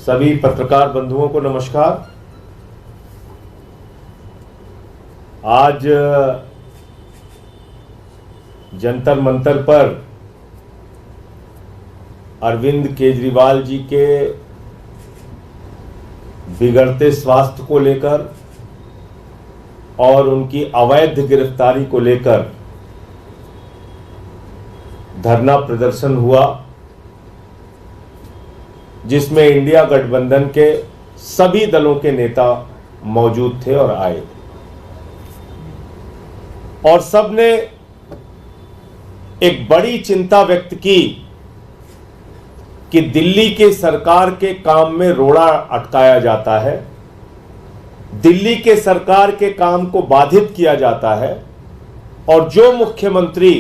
सभी पत्रकार बंधुओं को नमस्कार। आज जंतर मंतर पर अरविंद केजरीवाल जी के बिगड़ते स्वास्थ्य को लेकर और उनकी अवैध गिरफ्तारी को लेकर धरना प्रदर्शन हुआ, जिसमें इंडिया गठबंधन के सभी दलों के नेता मौजूद थे और आए और सबने एक बड़ी चिंता व्यक्त की कि दिल्ली के सरकार के काम में रोड़ा अटकाया जाता है, दिल्ली के सरकार के काम को बाधित किया जाता है और जो मुख्यमंत्री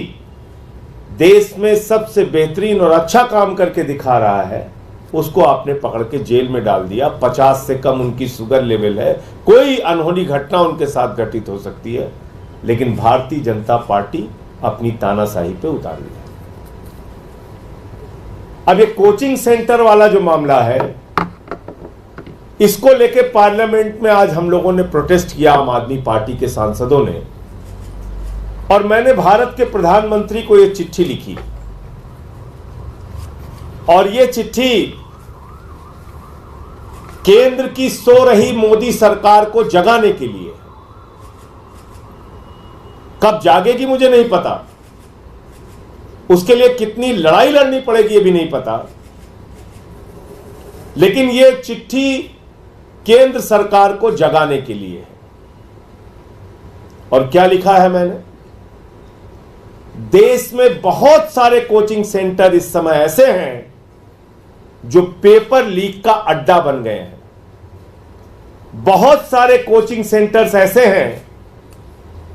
देश में सबसे बेहतरीन और अच्छा काम करके दिखा रहा है उसको आपने पकड़ के जेल में डाल दिया। 50 से कम उनकी शुगर लेवल है, कोई अनहोनी घटना उनके साथ घटित हो सकती है, लेकिन भारतीय जनता पार्टी अपनी तानाशाही पे उतार ली। अब ये कोचिंग सेंटर वाला जो मामला है, इसको लेके पार्लियामेंट में आज हम लोगों ने प्रोटेस्ट किया, आम आदमी पार्टी के सांसदों ने, और मैंने भारत के प्रधानमंत्री को यह चिट्ठी लिखी और यह चिट्ठी केंद्र की सो रही मोदी सरकार को जगाने के लिए। कब जागेगी मुझे नहीं पता, उसके लिए कितनी लड़ाई लड़नी पड़ेगी ये भी नहीं पता, लेकिन यह चिट्ठी केंद्र सरकार को जगाने के लिए है। और क्या लिखा है मैंने? देश में बहुत सारे कोचिंग सेंटर इस समय ऐसे हैं जो पेपर लीक का अड्डा बन गए हैं। बहुत सारे कोचिंग सेंटर्स ऐसे हैं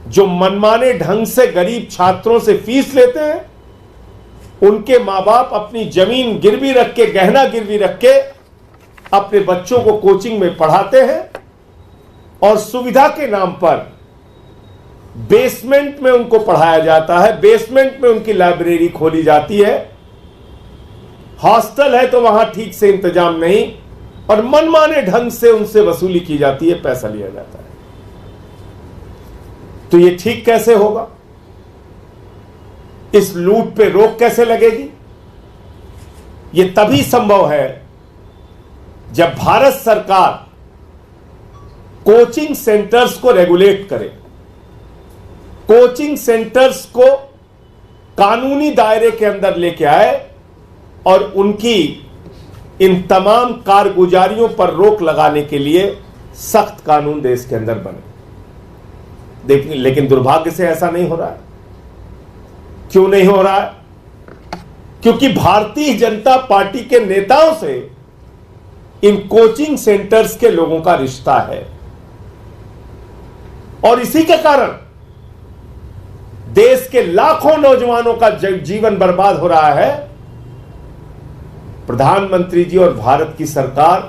जो मनमाने ढंग से गरीब छात्रों से फीस लेते हैं, उनके मां बाप अपनी जमीन गिरवी रख के, गहना गिरवी रख के अपने बच्चों को कोचिंग में पढ़ाते हैं और सुविधा के नाम पर बेसमेंट में उनको पढ़ाया जाता है, बेसमेंट में उनकी लाइब्रेरी खोली जाती है, हॉस्टल है तो वहां ठीक से इंतजाम नहीं और मनमाने ढंग से उनसे वसूली की जाती है, पैसा लिया जाता है। तो ये ठीक कैसे होगा? इस लूट पे रोक कैसे लगेगी? ये तभी संभव है जब भारत सरकार कोचिंग सेंटर्स को रेगुलेट करे, कोचिंग सेंटर्स को कानूनी दायरे के अंदर लेके आए और उनकी इन तमाम कारगुजारियों पर रोक लगाने के लिए सख्त कानून देश के अंदर बने। लेकिन दुर्भाग्य से ऐसा नहीं हो रहा है। क्यों नहीं हो रहा है? क्योंकि भारतीय जनता पार्टी के नेताओं से इन कोचिंग सेंटर्स के लोगों का रिश्ता है और इसी के कारण देश के लाखों नौजवानों का जीवन बर्बाद हो रहा है। प्रधानमंत्री जी और भारत की सरकार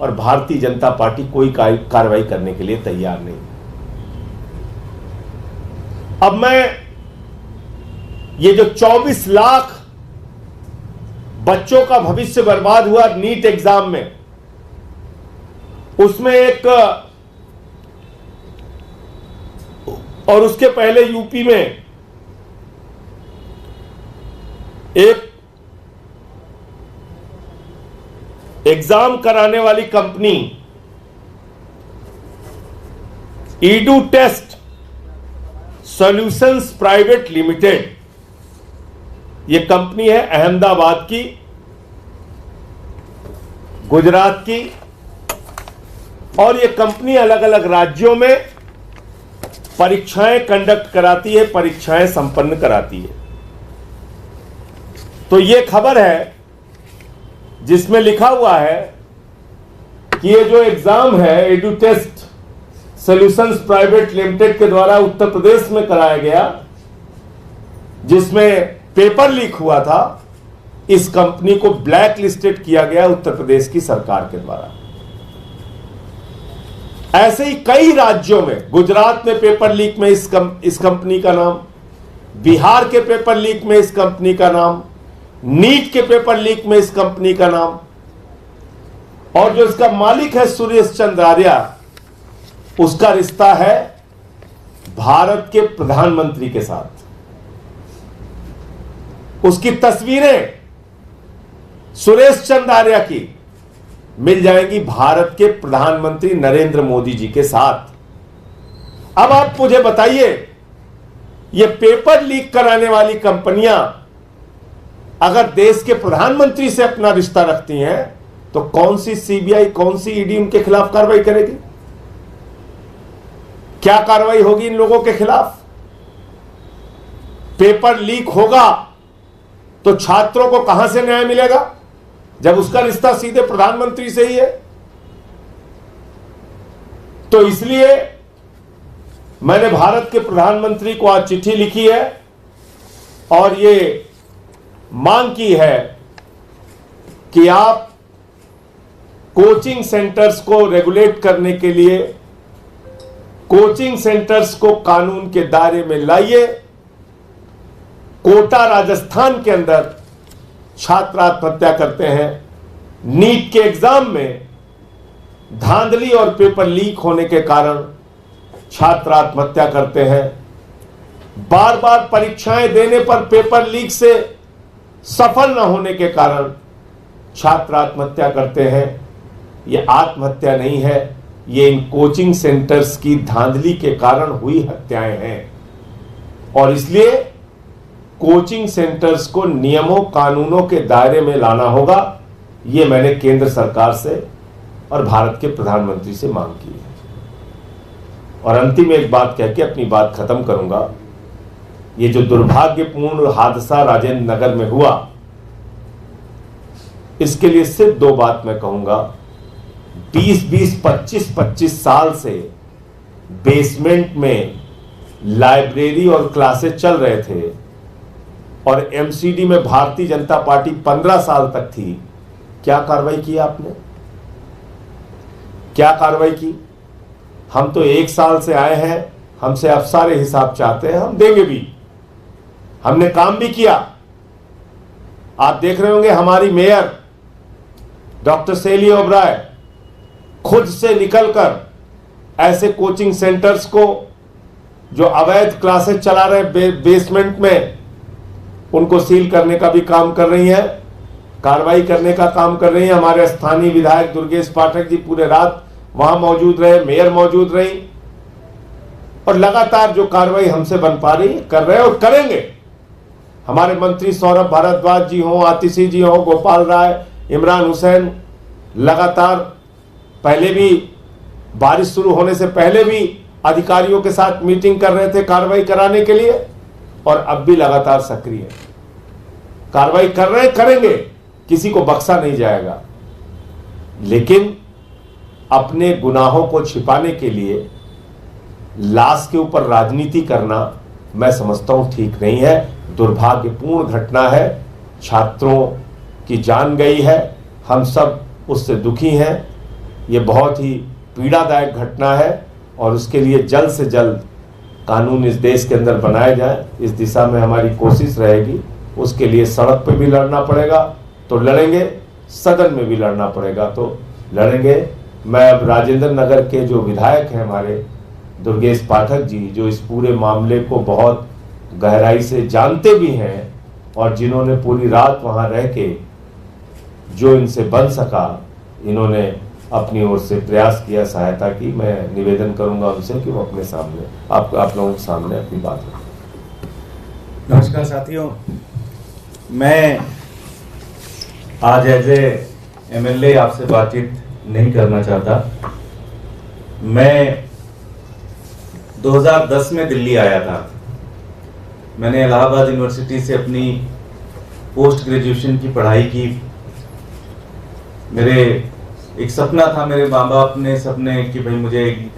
और भारतीय जनता पार्टी कोई कार्रवाई करने के लिए तैयार नहीं। अब मैं ये जो 24 लाख बच्चों का भविष्य बर्बाद हुआ नीट एग्जाम में, उसमें एक और उसके पहले यूपी में एक एग्जाम कराने वाली company Edu Test Solutions Private Limited, यह कंपनी है अहमदाबाद की, गुजरात की, और यह कंपनी अलग अलग राज्यों में परीक्षाएं कंडक्ट कराती है, परीक्षाएं संपन्न कराती है। तो यह खबर है जिसमें लिखा हुआ है कि ये जो एग्जाम है Edu Test Solutions Private Limited के द्वारा उत्तर प्रदेश में कराया गया, जिसमें पेपर लीक हुआ था, इस कंपनी को ब्लैक लिस्टेड किया गया उत्तर प्रदेश की सरकार के द्वारा। ऐसे ही कई राज्यों में, गुजरात में पेपर लीक में इस कंपनी का नाम, बिहार के पेपर लीक में इस कंपनी का नाम, नीट के पेपर लीक में इस कंपनी का नाम, और जो इसका मालिक है सुरेश चंद्र आर्या, उसका रिश्ता है भारत के प्रधानमंत्री के साथ। उसकी तस्वीरें सुरेश चंद्र आर्या की मिल जाएंगी भारत के प्रधानमंत्री नरेंद्र मोदी जी के साथ। अब आप मुझे बताइए, ये पेपर लीक कराने वाली कंपनियां अगर देश के प्रधानमंत्री से अपना रिश्ता रखती हैं तो कौन सी सीबीआई, कौन सी ईडी उनके खिलाफ कार्रवाई करेगी? क्या कार्रवाई होगी इन लोगों के खिलाफ? पेपर लीक होगा तो छात्रों को कहां से न्याय मिलेगा जब उसका रिश्ता सीधे प्रधानमंत्री से ही है? तो इसलिए मैंने भारत के प्रधानमंत्री को आज चिट्ठी लिखी है और ये मांग की है कि आप कोचिंग सेंटर्स को रेगुलेट करने के लिए कोचिंग सेंटर्स को कानून के दायरे में लाइए। कोटा राजस्थान के अंदर छात्र आत्महत्या करते हैं। नीट के एग्जाम में धांधली और पेपर लीक होने के कारण छात्र आत्महत्या करते हैं। बार बार परीक्षाएं देने पर पेपर लीक से सफल न होने के कारण छात्र आत्महत्या करते हैं। यह आत्महत्या नहीं है, ये इन कोचिंग सेंटर्स की धांधली के कारण हुई हत्याएं हैं। और इसलिए कोचिंग सेंटर्स को नियमों कानूनों के दायरे में लाना होगा। ये मैंने केंद्र सरकार से और भारत के प्रधानमंत्री से मांग की है। और अंतिम एक बात कह के अपनी बात खत्म करूंगा। ये जो दुर्भाग्यपूर्ण हादसा राजेंद्र नगर में हुआ, इसके लिए सिर्फ दो बात मैं कहूंगा। 20-20, 25-25 साल से बेसमेंट में लाइब्रेरी और क्लासेस चल रहे थे और एमसीडी में भारतीय जनता पार्टी 15 साल तक थी। क्या कार्रवाई की आपने? क्या कार्रवाई की? हम तो 1 साल से आए हैं, हमसे आप सारे हिसाब चाहते हैं, हम देंगे भी। हमने काम भी किया। आप देख रहे होंगे हमारी मेयर डॉक्टर शैली ओबराय खुद से निकलकर ऐसे कोचिंग सेंटर्स को जो अवैध क्लासेस चला रहे बेसमेंट में, उनको सील करने का भी काम कर रही है, कार्रवाई करने का काम कर रही है। हमारे स्थानीय विधायक दुर्गेश पाठक जी पूरे रात वहां मौजूद रहे, मेयर मौजूद रही और लगातार जो कार्रवाई हमसे बन पा रही कर रहे और करेंगे। हमारे मंत्री सौरभ भारद्वाज जी हों, आतिशी जी हों, गोपाल राय, इमरान हुसैन लगातार पहले भी बारिश शुरू होने से पहले भी अधिकारियों के साथ मीटिंग कर रहे थे कार्रवाई कराने के लिए और अब भी लगातार सक्रिय कार्रवाई कर रहे, करेंगे। किसी को बख्शा नहीं जाएगा। लेकिन अपने गुनाहों को छिपाने के लिए लाश के ऊपर राजनीति करना मैं समझता हूं ठीक नहीं है। दुर्भाग्यपूर्ण घटना है, छात्रों की जान गई है, हम सब उससे दुखी हैं। ये बहुत ही पीड़ादायक घटना है और उसके लिए जल्द से जल्द कानून इस देश के अंदर बनाया जाए, इस दिशा में हमारी कोशिश रहेगी। उसके लिए सड़क पे भी लड़ना पड़ेगा तो लड़ेंगे, सदन में भी लड़ना पड़ेगा तो लड़ेंगे। मैं अब राजेंद्र नगर के जो विधायक हैं हमारे दुर्गेश पाठक जी, जो इस पूरे मामले को बहुत गहराई से जानते भी हैं और जिन्होंने पूरी रात वहां रह के जो इनसे बन सका, इन्होंने अपनी ओर से प्रयास किया, सहायता की। मैं निवेदन करूंगा उनसे कि वो अपने सामने आप लोगों के सामने अपनी बात रखें। नमस्कार साथियों, मैं आज एज एमएलए आपसे बातचीत नहीं करना चाहता। मैं 2010 में दिल्ली आया था। मैंने इलाहाबाद यूनिवर्सिटी से अपनी पोस्ट ग्रेजुएशन की पढ़ाई की। मेरे एक सपना था, मेरे माँ बाप ने सपने कि भाई मुझे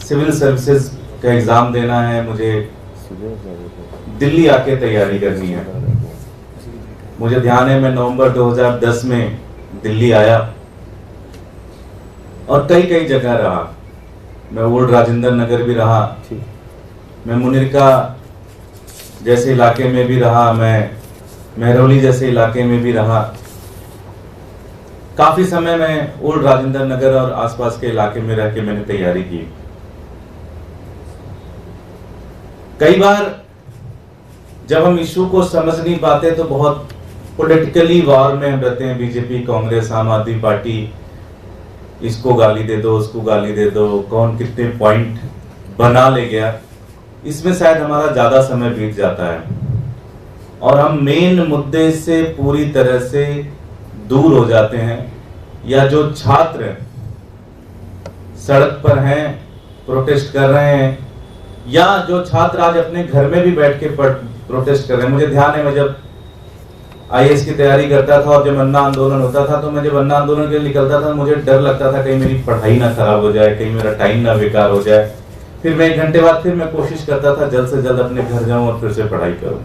सिविल सर्विसेज का एग्ज़ाम देना है, मुझे दिल्ली आके तैयारी करनी है। मुझे ध्यान है मैं नवंबर 2010 में दिल्ली आया और कई कई जगह रहा। मैं ओल्ड राजेंद्र नगर भी रहा, मैं मुनिरका जैसे इलाके में भी रहा, मैं महरौली जैसे इलाके में भी रहा। काफी समय में ओल्ड राजेंद्र नगर और आसपास के इलाके में रह के मैंने तैयारी की। कई बार जब हम इशू को समझ नहीं पाते तो बहुत पॉलिटिकली वॉर में हम रहते हैं, बीजेपी, कांग्रेस, आम आदमी पार्टी, इसको गाली दे दो, उसको गाली दे दो, कौन कितने पॉइंट बना ले गया, इसमें शायद हमारा ज्यादा समय बीत जाता है और हम मेन मुद्दे से पूरी तरह से दूर हो जाते हैं। या जो छात्र सड़क पर हैं, प्रोटेस्ट कर रहे हैं, या जो छात्र आज अपने घर में भी बैठ के प्रोटेस्ट कर रहे हैं। मुझे ध्यान है, मैं जब आईएएस की तैयारी करता था और जब अन्ना आंदोलन होता था, तो मैं जब अन्ना आंदोलन के लिए निकलता था, मुझे डर लगता था कहीं मेरी पढ़ाई ना खराब हो जाए, कहीं मेरा टाइम ना बेकार हो जाए। फिर मैं 1 घंटे बाद फिर मैं कोशिश करता था जल्द से जल्द अपने घर जाऊं और फिर से पढ़ाई करूं।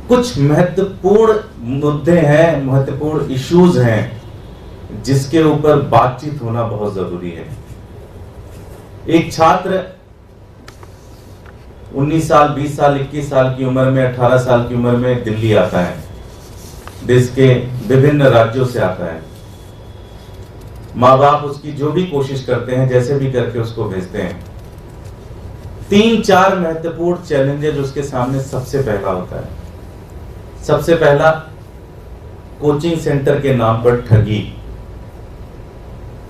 कुछ महत्वपूर्ण मुद्दे हैं, महत्वपूर्ण इश्यूज हैं जिसके ऊपर बातचीत होना बहुत जरूरी है। एक छात्र 19 साल, 20 साल, 21 साल की उम्र में, 18 साल की उम्र में दिल्ली आता है, देश के विभिन्न राज्यों से आता है। माँ बाप उसकी जो भी कोशिश करते हैं, जैसे भी करके उसको भेजते हैं। 3-4 महत्वपूर्ण चैलेंजेस उसके सामने सबसे पहला होता है। सबसे पहला, कोचिंग सेंटर के नाम पर ठगी।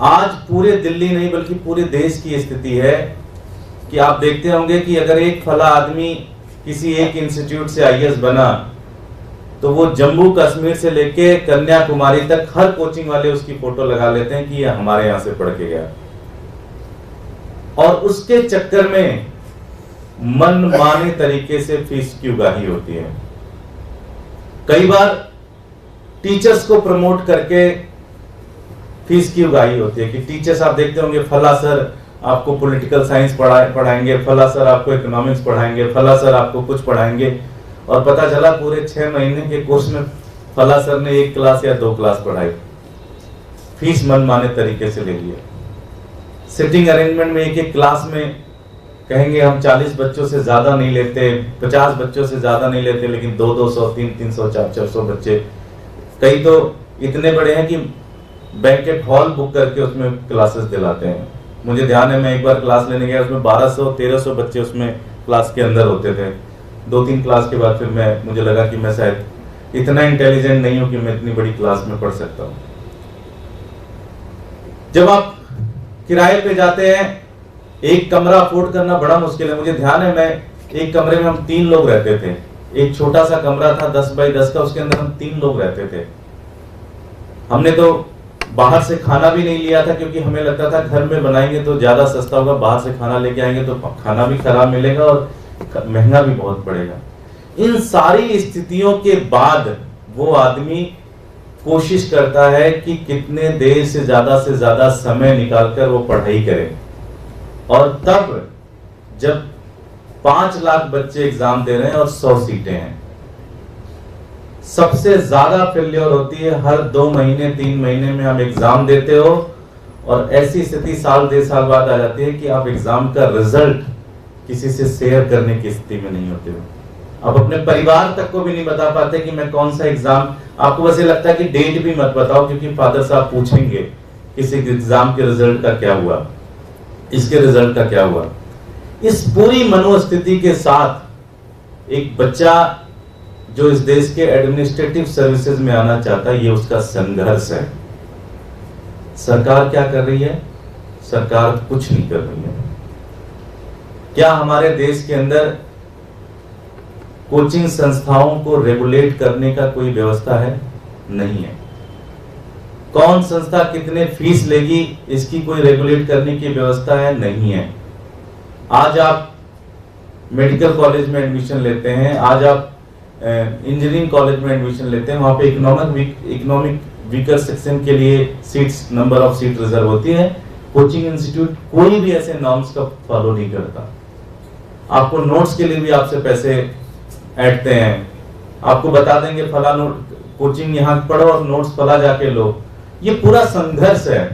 आज पूरे दिल्ली नहीं बल्कि पूरे देश की स्थिति है कि आप देखते होंगे कि अगर एक फला आदमी किसी एक इंस्टीट्यूट से आईएएस बना तो वो जम्मू कश्मीर से लेके कन्याकुमारी तक हर कोचिंग वाले उसकी फोटो लगा लेते हैं कि ये हमारे यहां से पढ़ के गया। और उसके चक्कर में मनमाने तरीके से फीस की उगाही होती है। कई बार टीचर्स को प्रमोट करके फीस की उगाही होती है कि टीचर्स, आप देखते होंगे, फला सर आपको पॉलिटिकल साइंस पढ़ाएंगे, फला सर आपको इकोनॉमिक्स पढ़ाएंगे, फला सर आपको कुछ पढ़ाएंगे, और पता चला पूरे 6 महीने के कोर्स में फला सर ने 1 क्लास या 2 क्लास पढ़ाई। फीस मनमाने तरीके से ले लिए। सिटिंग अरेंजमेंट में एक क्लास में कहेंगे हम 40 बच्चों से ज्यादा नहीं लेते, 50 बच्चों से ज्यादा नहीं लेते, लेकिन 200-200, 300-300, 400 बच्चे। कई तो इतने बड़े हैं कि बैंकेट हॉल बुक करके उसमें क्लासेस दिलाते हैं। मुझे ध्यान है, मैं एक बार क्लास लेने गया, उसमें 1200-1300 बच्चे उसमें क्लास के अंदर होते थे। 2-3 क्लास के बाद फिर मुझे लगा कि मैं शायद इतना इंटेलिजेंट नहीं हूं कि मैं इतनी बड़ी क्लास में पढ़ सकता हूं। जब आप किराए पे जाते हैं, एक कमरा अफोर्ड करना बड़ा मुश्किल है। मुझे ध्यान है, मैं एक कमरे में हम 3 लोग रहते थे। एक छोटा सा कमरा था 10 बाई 10 का, उसके अंदर हम 3 लोग रहते थे। हमने तो बाहर से खाना भी नहीं लिया था क्योंकि हमें लगता था घर में बनाएंगे तो ज्यादा सस्ता होगा, बाहर से खाना लेके आएंगे तो खाना भी खराब मिलेगा और महंगा भी बहुत पड़ेगा। इन सारी स्थितियों के बाद वो आदमी कोशिश करता है कि कितने देर से ज्यादा समय निकालकर वो पढ़ाई करे। और तब जब 5 लाख बच्चे एग्जाम दे रहे हैं और 100 सीटें हैं, सबसे ज्यादा फेल्योर होती है हर 2 महीने 3 महीने में हम एग्जाम देते हो और ऐसी स्थिति साल 1.5 साल बाद आ जाती है कि आप एग्जाम का रिजल्ट किसी से शेयर करने की स्थिति में नहीं होते हो। आप अपने परिवार तक को भी नहीं बता पाते कि मैं कौन सा एग्जाम, आपको बस ये लगता है कि डेट भी मत बताओ क्योंकि फादर साहब पूछेंगे किसी एग्जाम के रिजल्ट का क्या हुआ, इसके रिजल्ट का क्या हुआ। इस पूरी मनोस्थिति के साथ एक बच्चा जो इस देश के एडमिनिस्ट्रेटिव सर्विसेज में आना चाहता है, ये उसका संघर्ष है। सरकार क्या कर रही है? सरकार कुछ नहीं कर रही है। क्या हमारे देश के अंदर कोचिंग संस्थाओं को रेगुलेट करने का कोई व्यवस्था है? नहीं है। कौन संस्था कितने फीस लेगी इसकी कोई रेगुलेट करने की व्यवस्था है? नहीं है। आज आप मेडिकल कॉलेज में एडमिशन लेते हैं, आज आप इंजीनियरिंग कॉलेज में एडमिशन लेते हैं, वहां पे इकोनॉमिक वीकर सेक्शन के लिए seats, number of seat reserve होती है। कोचिंग इंस्टीट्यूट कोई भी ऐसे नॉर्म्स का फॉलो नहीं करता। आपको नोट्स के लिए भी आपसे पैसे ऐंठते हैं, आपको बता देंगे फला कोचिंग यहाँ पढ़ो और नोट्स फला जाके लो। ये पूरा संघर्ष है।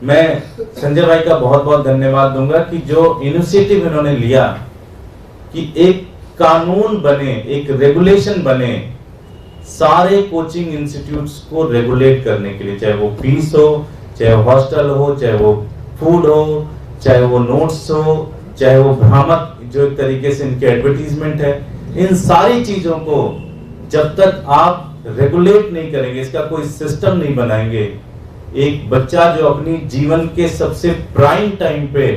मैं संजय भाई का बहुत बहुत धन्यवाद दूंगा कि जो इनिशिएटिव इन्होंने लिया कि एक कानून बने, एक रेगुलेशन बने सारे कोचिंग इंस्टीट्यूट्स को रेगुलेट करने के लिए, चाहे वो फीस हो, चाहे वो हॉस्टल हो, चाहे वो फूड हो, चाहे वो नोट्स हो, चाहे वो भ्रामक जो एक तरीके से इनके एडवर्टीजमेंट है, इन सारी चीजों को जब तक आप रेगुलेट नहीं करेंगे, इसका कोई सिस्टम नहीं बनाएंगे, एक बच्चा जो अपनी जीवन के सबसे प्राइम टाइम पे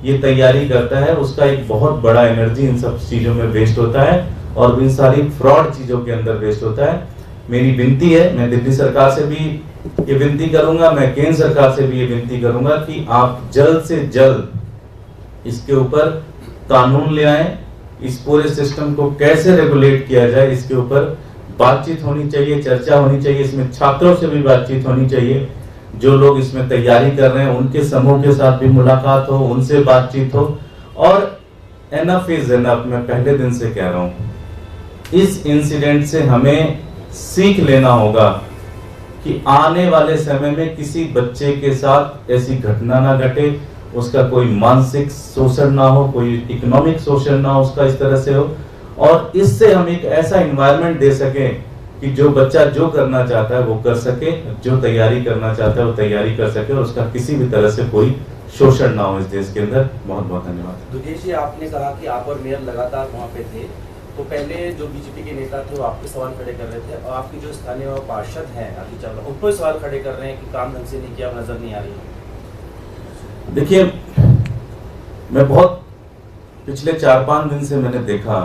ये तैयारी करता है, उसका एक बहुत बड़ा एनर्जी इन सब चीजों में वेस्ट होता है और इन सारी फ्रॉड चीजों के अंदर वेस्ट होता है। मेरी विनती है, मैं दिल्ली सरकार से भी ये विनती करूंगा, मैं केंद्र सरकार से भी ये विनती करूंगा कि आप जल्द से जल्द इसके ऊपर कानून ले आए, इस पूरे सिस्टम को कैसे रेगुलेट किया जाए इसके ऊपर बातचीत होनी चाहिए, चर्चा होनी चाहिए, इसमें छात्रों से भी बातचीत होनी चाहिए, जो लोग इसमें तैयारी कर रहे हैं उनके समूह के साथ भी मुलाकात हो, उनसे बातचीत हो। और एनफ इज एनफ, मैं पहले दिन से कह रहा हूं, इस इंसिडेंट से हमें सीख लेना होगा कि आने वाले समय में किसी बच्चे के साथ ऐसी घटना ना घटे, उसका कोई मानसिक शोषण ना हो, कोई इकोनॉमिक शोषण ना हो, उसका इस तरह से हो, और इससे हम एक ऐसा एनवायरनमेंट दे सकें कि जो बच्चा जो करना चाहता है वो कर सके, जो तैयारी करना चाहता है वो तैयारी कर सके और उसका किसी भी तरह से कोई शोषण ना हो इस देश के अंदर। बहुत बहुत धन्यवाद। दुर्गेश जी, आपने कहा कि आप और मेयर लगातार वहाँ पे थे, तो पहले जो बीजेपी के नेता थे वो आपके सवाल खड़े कर रहे थे और आपकी जो स्थानीय पार्षद हैं आदित्य चावला, उनको सवाल खड़े कर रहे हैं कि काम ढंग से नहीं किया, नजर नहीं आ रही है। देखिए, मैं बहुत पिछले 4-5 दिन से मैंने देखा,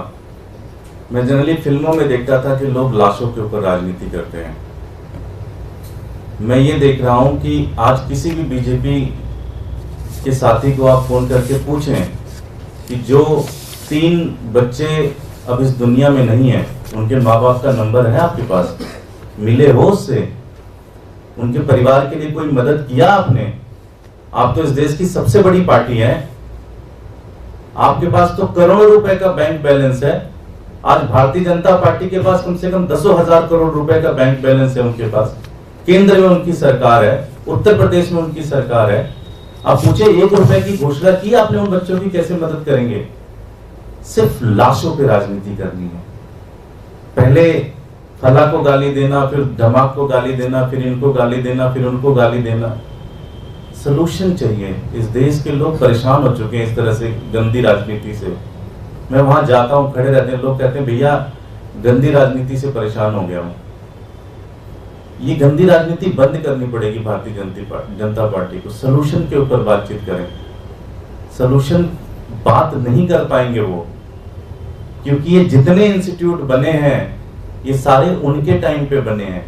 मैं जनरली फिल्मों में देखता था कि लोग लाशों के ऊपर राजनीति करते हैं। मैं ये देख रहा हूं कि आज किसी भी बीजेपी के साथी को आप फोन करके पूछें कि जो 3 बच्चे अब इस दुनिया में नहीं है, उनके माँ बाप का नंबर है आपके पास, मिले हो उससे, उनके परिवार के लिए कोई मदद किया आपने? आप तो इस देश की सबसे बड़ी पार्टी है, आपके पास तो करोड़ों रुपए का बैंक बैलेंस है। आज भारतीय जनता पार्टी के पास कम से कम 10,000 करोड़ रुपए का बैंक बैलेंस है उनके पास, केंद्र में उनकी सरकार है, उत्तर प्रदेश में उनकी सरकार है। आप पूछे 1 रुपए की घोषणा की आपने उन बच्चों की, कैसे मदद करेंगे? सिर्फ लाशों पे राजनीति करनी है। पहले फला को गाली देना, फिर धमाक को गाली देना, फिर इनको गाली देना, फिर उनको गाली देना। सोल्यूशन चाहिए। इस देश के लोग परेशान हो चुके हैं इस तरह से गंदी राजनीति से। मैं वहां जाता हूं, खड़े रहते हैं लोग, कहते हैं भैया गंदी राजनीति से परेशान हो गया हूं। ये गंदी राजनीति बंद करनी पड़ेगी भारतीय जनता पार्टी को। सोल्यूशन के ऊपर बातचीत करें। सोल्यूशन बात नहीं कर पाएंगे वो, क्योंकि ये जितने इंस्टीट्यूट बने हैं ये सारे उनके टाइम पे बने हैं।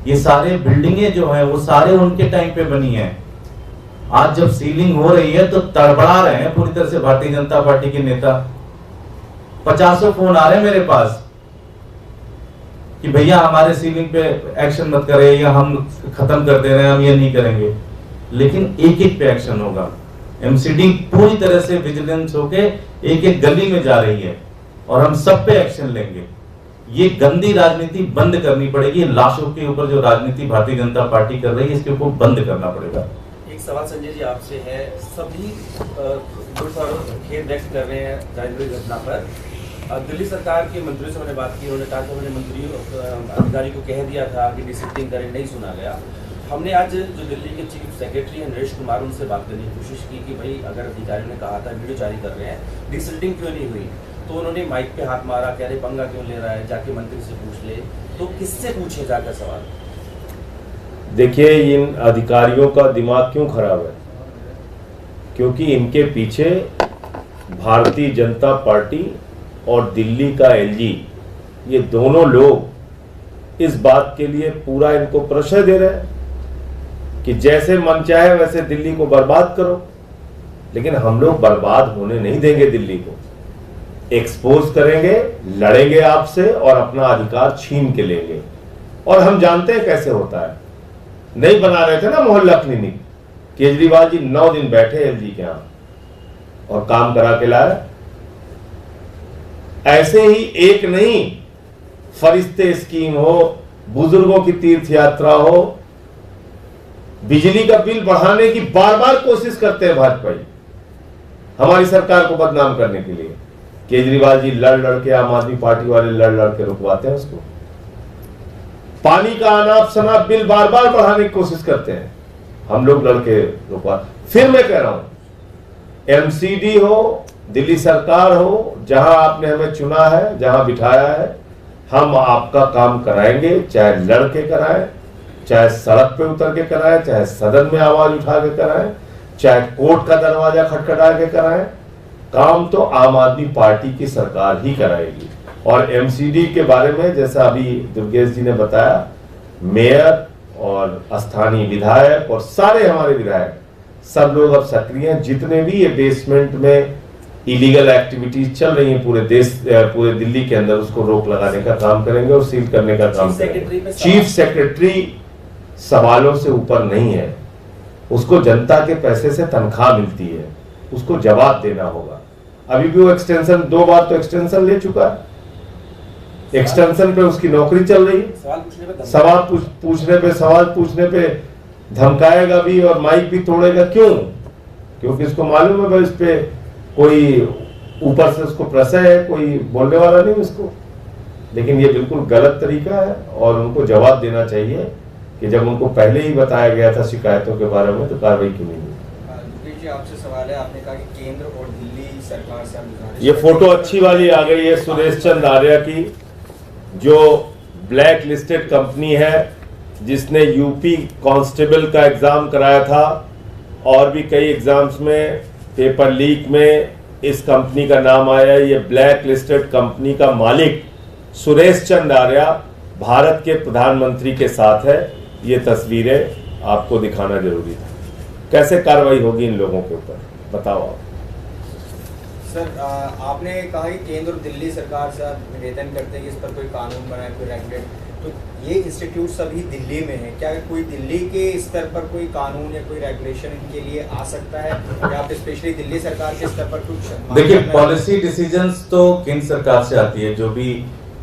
ये सारे बिल्डिंगें जो हैं वो सारे उनके टाइम पे बनी हैं। आज जब सीलिंग हो रही है तो तड़बड़ा रहे हैं पूरी तरह से भारतीय जनता पार्टी के नेता। 50 फोन आ रहे हैं मेरे पास कि भैया हमारे सीलिंग पे एक्शन मत करें, या हम खत्म कर दे रहे हैं, हम ये नहीं करेंगे। लेकिन एक एक पे एक्शन होगा। एमसीडी पूरी तरह से विजिलेंस होके एक एक गली में जा रही है और हम सब पे एक्शन लेंगे। ये गंदी राजनीति बंद करनी पड़ेगी। लाशों के ऊपर जो राजनीति भारतीय जनता पार्टी कर रही है इसके ऊपर बंद करना पड़ेगा। एक सवाल संजय जी आपसे है, सभी खेद व्यक्त कर रहे हैं राजनीतिक घटना पर। दिल्ली सरकार के मंत्रियों से मैंने बात की, उन्होंने कहा कि हमने मंत्रियों अधिकारी को कह दिया था कि डिसिप्लिन करें, नहीं सुना गया। हमने आज जो दिल्ली के चीफ सेक्रेटरी हैं नरेश कुमार, उनसे बात करने की कोशिश की कि भाई अगर अधिकारियों ने कहा था वीडियो जारी कर रहे हैं, डिसिप्लिन क्यों नहीं हुई? तो उन्होंने माइक पे हाथ मारा, कह रहे पंगा क्यों ले रहा है, जाके मंत्री से पूछ ले। तो किससे पूछे जाकर सवाल? देखिए, इन अधिकारियों का दिमाग क्यों खराब है? क्योंकि इनके पीछे भारतीय जनता पार्टी और दिल्ली का एलजी, ये दोनों लोग इस बात के लिए पूरा इनको प्रेशर दे रहे हैं कि जैसे मन चाहे वैसे दिल्ली को बर्बाद करो। लेकिन हम लोग बर्बाद होने नहीं देंगे दिल्ली को। एक्सपोज करेंगे, लड़ेंगे आपसे और अपना अधिकार छीन के लेंगे। और हम जानते हैं कैसे होता है। नहीं बना रहे थे ना मोहल्ला क्लिनिक, केजरीवाल जी 9 दिन बैठे एलजी के यहां और काम करा के लाए। ऐसे ही एक नहीं, फरिश्ते स्कीम हो, बुजुर्गों की तीर्थ यात्रा हो, बिजली का बिल बढ़ाने की बार बार कोशिश करते हैं भाजपाई हमारी सरकार को बदनाम करने के लिए। केजरीवाल जी लड़ लड़ के, आम आदमी पार्टी वाले लड़ लड़ के रुकवाते हैं उसको। पानी का अनाप शनाप बिल बार बार बढ़ाने की कोशिश करते हैं, हम लोग लड़के रुकवा। फिर मैं कह रहा हूं, एमसीडी हो, दिल्ली सरकार हो, जहां आपने हमें चुना है, जहां बिठाया है, हम आपका काम कराएंगे, चाहे लड़के कराएं, चाहे सड़क पे उतर के कराएं, चाहे सदन में आवाज उठा के कराएं, चाहे कोर्ट का दरवाजा खटखटा के कराएं, काम तो आम आदमी पार्टी की सरकार ही कराएगी। और एमसीडी के बारे में जैसा अभी दुर्गेश जी ने बताया, मेयर और स्थानीय विधायक और सारे हमारे विधायक सब लोग अब सक्रिय हैं। जितने भी ये बेसमेंट में इलीगल एक्टिविटीज चल रही हैं पूरे देश, पूरे दिल्ली के अंदर, उसको रोक लगाने का काम करेंगे और सील करने का काम करेंगे। चीफ सेक्रेटरी सवालों से ऊपर नहीं है, उसको जनता के पैसे से तनख्वाह मिलती है, उसको जवाब देना होगा। अभी भी वो एक्सटेंशन, 2 बार तो एक्सटेंशन ले चुका है, एक्सटेंशन पे उसकी नौकरी चल रही है। सवाल पूछने पे धमकाएगा भी और माइक भी तोड़ेगा। क्यों? क्योंकि उसको मालूम है भाई इस पे कोई ऊपर से उसको प्रशय है, कोई बोलने वाला नहीं उसको। लेकिन ये बिल्कुल गलत तरीका है और उनको जवाब देना चाहिए कि जब उनको पहले ही बताया गया था शिकायतों के बारे में, तो कार्रवाई क्यों नहीं हुई। आपसे सवाल है, आपने कहा कि केंद्र और दिल्ली सरकार से ये फोटो अच्छी वाली आ गई है सुरेश चंद्र आर्या की, जो ब्लैक लिस्टेड कंपनी है, जिसने यूपी कांस्टेबल का एग्जाम कराया था और भी कई एग्जाम्स में पेपर लीक में इस कंपनी का नाम आया। ये ब्लैक लिस्टेड कंपनी का मालिक सुरेश चंद्र आर्या भारत के प्रधानमंत्री के साथ है। ये तस्वीरें आपको दिखाना जरूरी था। कैसे कार्रवाई होगी इन लोगों के ऊपर, बताओ आप। सर, आपने कहा कि केंद्र और दिल्ली सरकार से आप निवेदन करते हैं कि इस पर कोई कानून बनाए, कोई रेगुलेट, तो ये इंस्टीट्यूट सभी दिल्ली में है, क्या कोई दिल्ली के स्तर पर कोई कानून या कोई रेगुलेशन इनके लिए आ सकता है, या आप स्पेशली दिल्ली सरकार के स्तर पर कुछ? देखिए, पॉलिसी डिसीजंस तो केंद्र सरकार से आती है, जो भी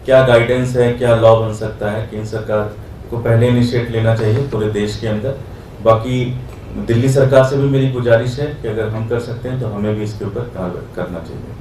क्या गाइडेंस है, क्या लॉ बन सकता है, केंद्र सरकार को पहले इनिशिएट लेना चाहिए पूरे देश के अंदर। बाकी दिल्ली सरकार से भी मेरी गुजारिश है कि अगर हम कर सकते हैं तो हमें भी इसके ऊपर कार्रवाई करना चाहिए।